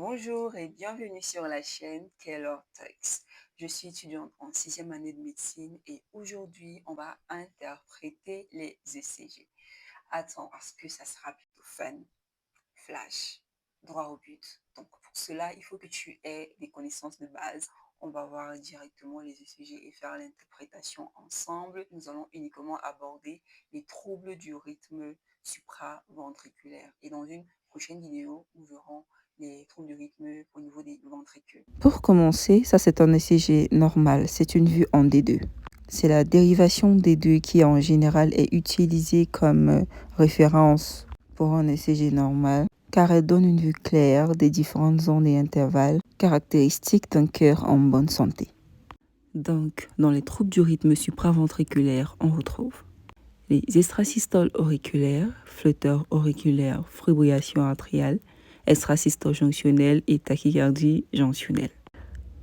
Bonjour et bienvenue sur la chaîne Keller Talks. Je suis étudiante en 6e année de médecine et aujourd'hui, on va interpréter les ECG. Attends, parce que ça sera plutôt fun, flash, droit au but. Donc pour cela, il faut que tu aies des connaissances de base. On va voir directement les ECG et faire l'interprétation ensemble. Nous allons uniquement aborder les troubles du rythme supraventriculaire. Et dans une prochaine vidéo, nous verrons les troubles du rythme au niveau des ventricules. Pour commencer, ça c'est un ECG normal, c'est une vue en D2. C'est la dérivation D2 qui en général est utilisée comme référence pour un ECG normal car elle donne une vue claire des différentes zones et intervalles caractéristiques d'un cœur en bonne santé. Donc, dans les troubles du rythme supraventriculaire, on retrouve les extrasystoles auriculaires, flotteurs auriculaires, fibrillation atriale, extrasystole jonctionnelle et tachycardie jonctionnelle.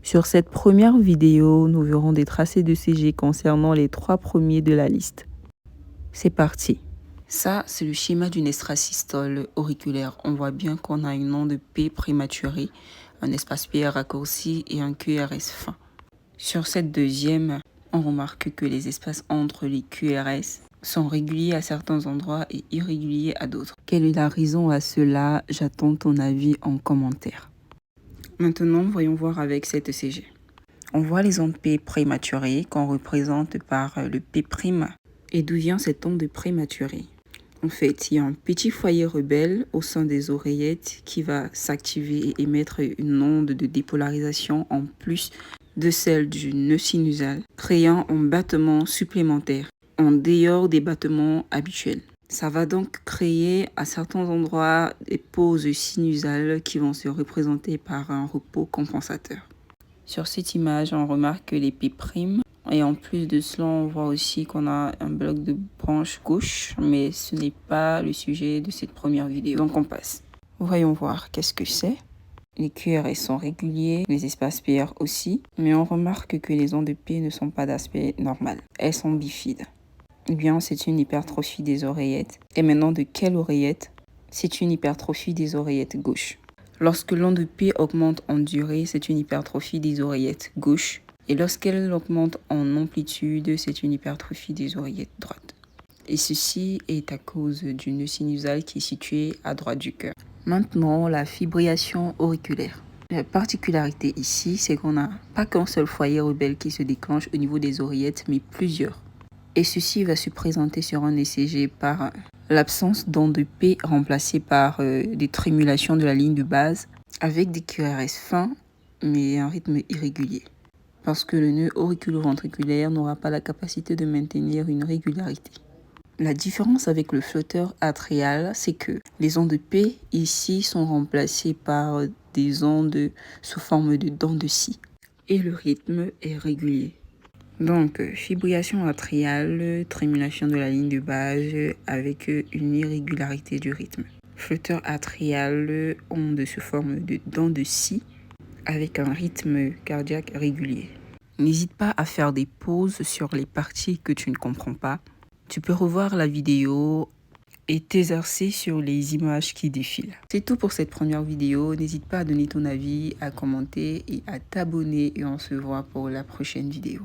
Sur cette première vidéo, nous verrons des tracés de CG concernant les 3 premiers de la liste. C'est parti. Ça, c'est le schéma d'une extrasystole auriculaire. On voit bien qu'on a une onde P prématurée, un espace PR raccourci et un QRS fin. Sur cette deuxième, on remarque que les espaces entre les QRS sont réguliers à certains endroits et irréguliers à d'autres. Quelle est la raison à cela? J'attends ton avis en commentaire. Maintenant, voyons voir avec cette ECG. On voit les ondes P prématurées qu'on représente par le P'. Et d'où vient cette onde prématurée? En fait, il y a un petit foyer rebelle au sein des oreillettes qui va s'activer et émettre une onde de dépolarisation en plus de celle du nœud sinusal, créant un battement supplémentaire en dehors des battements habituels. Ça va donc créer à certains endroits des pauses sinusales qui vont se représenter par un repos compensateur. Sur cette image, on remarque que les P', et en plus de cela, on voit aussi qu'on a un bloc de branche gauche, mais ce n'est pas le sujet de cette première vidéo. Donc on passe. Voyons voir qu'est-ce que c'est. Les QRS sont réguliers, les espaces PR aussi, mais on remarque que les ondes P ne sont pas d'aspect normal. Elles sont bifides. Eh bien, c'est une hypertrophie des oreillettes. Et maintenant, de quelle oreillette? C'est une hypertrophie des oreillettes gauche. Lorsque l'onde P augmente en durée, c'est une hypertrophie des oreillettes gauche. Et lorsqu'elle augmente en amplitude, c'est une hypertrophie des oreillettes droites. Et ceci est à cause du nœud sinusal qui est situé à droite du cœur. Maintenant, la fibrillation auriculaire. La particularité ici, c'est qu'on n'a pas qu'un seul foyer rebelle qui se déclenche au niveau des oreillettes, mais plusieurs. Et ceci va se présenter sur un ECG par l'absence d'onde P remplacée par des trémulations de la ligne de base avec des QRS fins, mais un rythme irrégulier. Parce que le nœud auriculo-ventriculaire n'aura pas la capacité de maintenir une régularité. La différence avec le flotteur atrial, c'est que les ondes P ici sont remplacées par des ondes sous forme de dents de scie. Et le rythme est régulier. Donc, fibrillation atriale, trémulation de la ligne de base avec une irrégularité du rythme. Flotteur atrial, onde sous forme de dents de scie avec un rythme cardiaque régulier. N'hésite pas à faire des pauses sur les parties que tu ne comprends pas. Tu peux revoir la vidéo et t'exercer sur les images qui défilent. C'est tout pour cette première vidéo. N'hésite pas à donner ton avis, à commenter et à t'abonner et on se voit pour la prochaine vidéo.